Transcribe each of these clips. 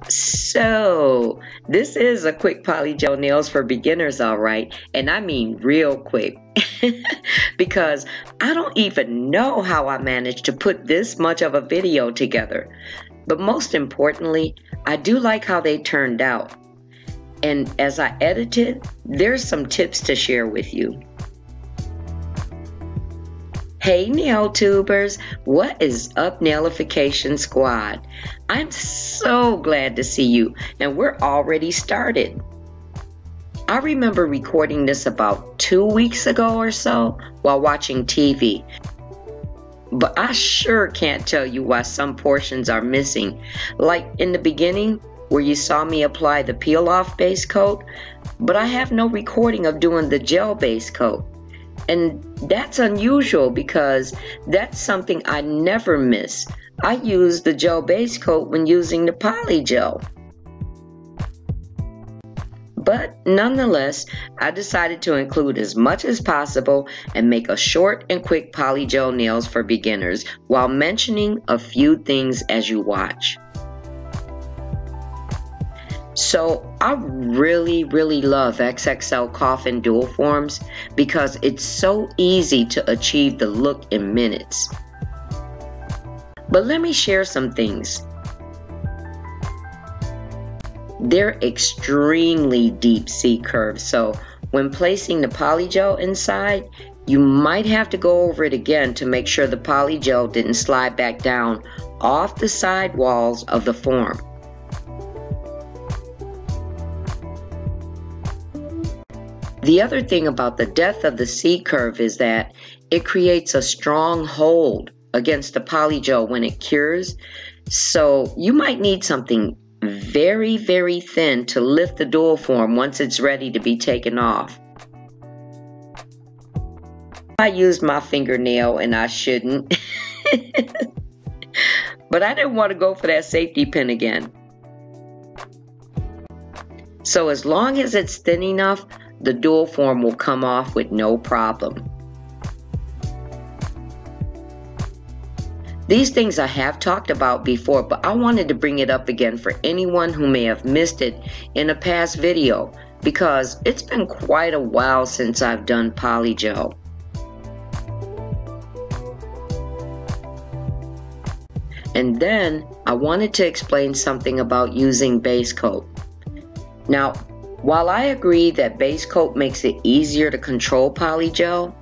So, this is a quick polygel nails for beginners, all right, and I mean real quick, because I don't even know how I managed to put this much of a video together. But most importantly, I do like how they turned out. And as I edited, there's some tips to share with you. Hey NailTubers, what is up Nailification Squad? I'm so glad to see you, and we're already started. I remember recording this about 2 weeks ago or so while watching TV. But I sure can't tell you why some portions are missing. Like in the beginning where you saw me apply the peel-off base coat, but I have no recording of doing the gel base coat. And that's unusual because that's something I never miss. I use the gel base coat when using the polygel. But nonetheless, I decided to include as much as possible and make a short and quick polygel nails for beginners while mentioning a few things as you watch. So I really love XXL coffin dual forms because it's so easy to achieve the look in minutes. But let me share some things. They're extremely deep C curves, so when placing the polygel inside, you might have to go over it again to make sure the polygel didn't slide back down off the side walls of the form. The other thing about the depth of the C curve is that it creates a strong hold against the polygel when it cures, so you might need something very thin to lift the dual form once it's ready to be taken off. I used my fingernail and I shouldn't, but I didn't want to go for that safety pin again. So as long as it's thin enough, the dual form will come off with no problem. These things I have talked about before, but I wanted to bring it up again for anyone who may have missed it in a past video because it's been quite a while since I've done polygel. And then I wanted to explain something about using base coat. Now, while I agree that base coat makes it easier to control polygel,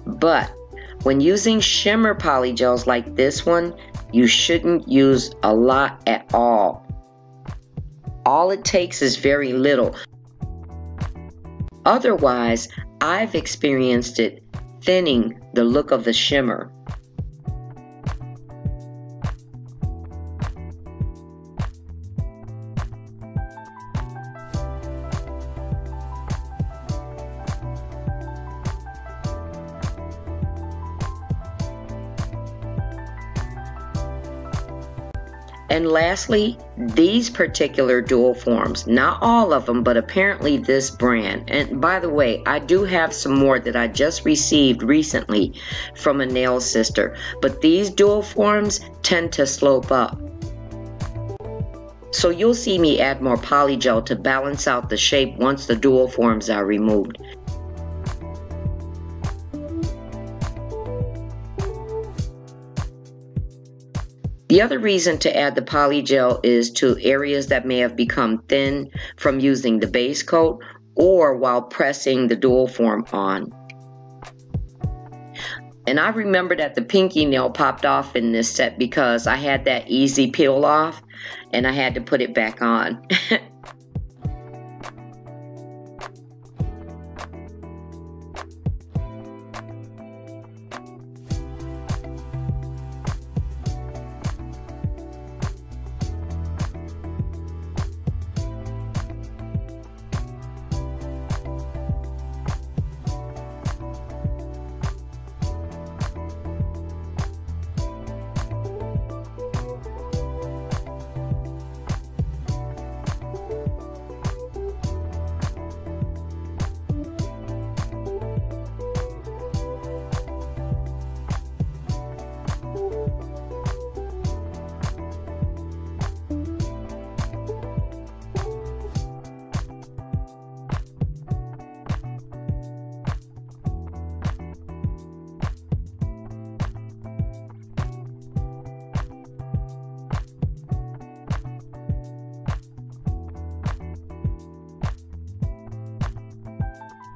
but when using shimmer polygels like this one, you shouldn't use a lot at all. All it takes is very little. Otherwise, I've experienced it thinning the look of the shimmer. And lastly, these particular dual forms, not all of them, but apparently this brand. And by the way, I do have some more that I just received recently from a nail sister, but these dual forms tend to slope up. So you'll see me add more polygel to balance out the shape once the dual forms are removed. The other reason to add the polygel is to areas that may have become thin from using the base coat or while pressing the dual form on. And I remember that the pinky nail popped off in this set because I had that easy peel off and I had to put it back on.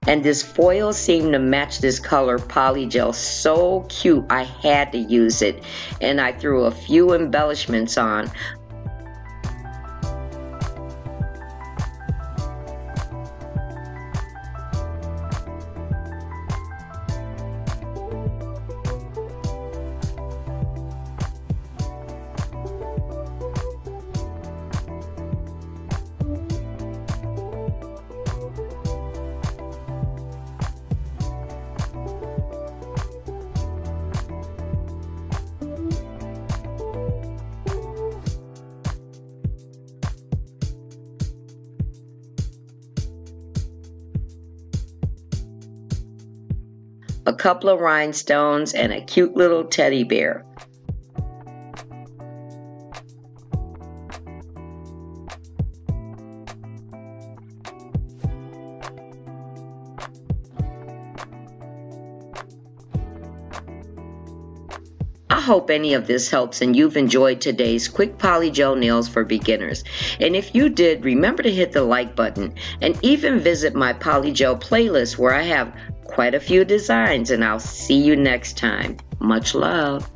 And this foil seemed to match this color polygel so cute, I had to use it. And I threw a few embellishments on. A couple of rhinestones, and a cute little teddy bear. I hope any of this helps and you've enjoyed today's quick polygel nails for beginners. And if you did, remember to hit the like button and even visit my polygel playlist where I have quite a few designs, and I'll see you next time. Much love.